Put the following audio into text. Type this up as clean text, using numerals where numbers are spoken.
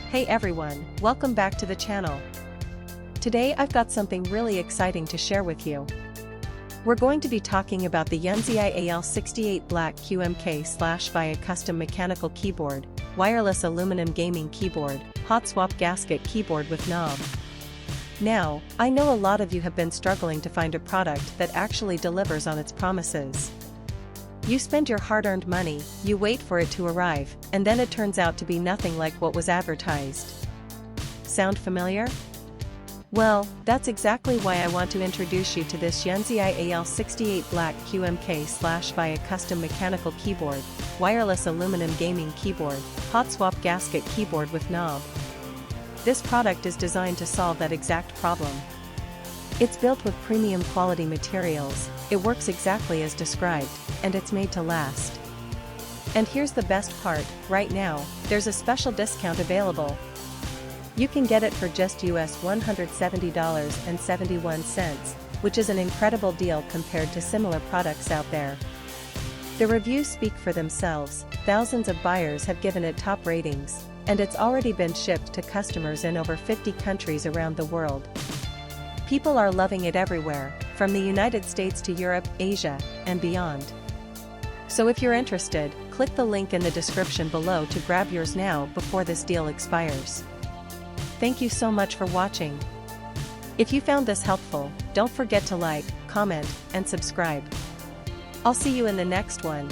Hey everyone, welcome back to the channel. Today I've got something really exciting to share with you. We're going to be talking about the YUNZII AL68 Black QMK / via custom mechanical keyboard, wireless aluminum gaming keyboard, hot swap gasket keyboard with knob. Now, I know a lot of you have been struggling to find a product that actually delivers on its promises. You spend your hard-earned money, you wait for it to arrive, and then it turns out to be nothing like what was advertised. Sound familiar? Well, that's exactly why I want to introduce you to this YUNZII AL68 Black QMK / via custom mechanical keyboard, wireless aluminum gaming keyboard, hot swap gasket keyboard with knob. This product is designed to solve that exact problem. It's built with premium quality materials, it works exactly as described, and it's made to last. And here's the best part, right now, there's a special discount available. You can get it for just US $170.71, which is an incredible deal compared to similar products out there. The reviews speak for themselves, thousands of buyers have given it top ratings, and it's already been shipped to customers in over 50 countries around the world. People are loving it everywhere, from the United States to Europe, Asia, and beyond. So if you're interested, click the link in the description below to grab yours now before this deal expires. Thank you so much for watching. If you found this helpful, don't forget to like, comment, and subscribe. I'll see you in the next one.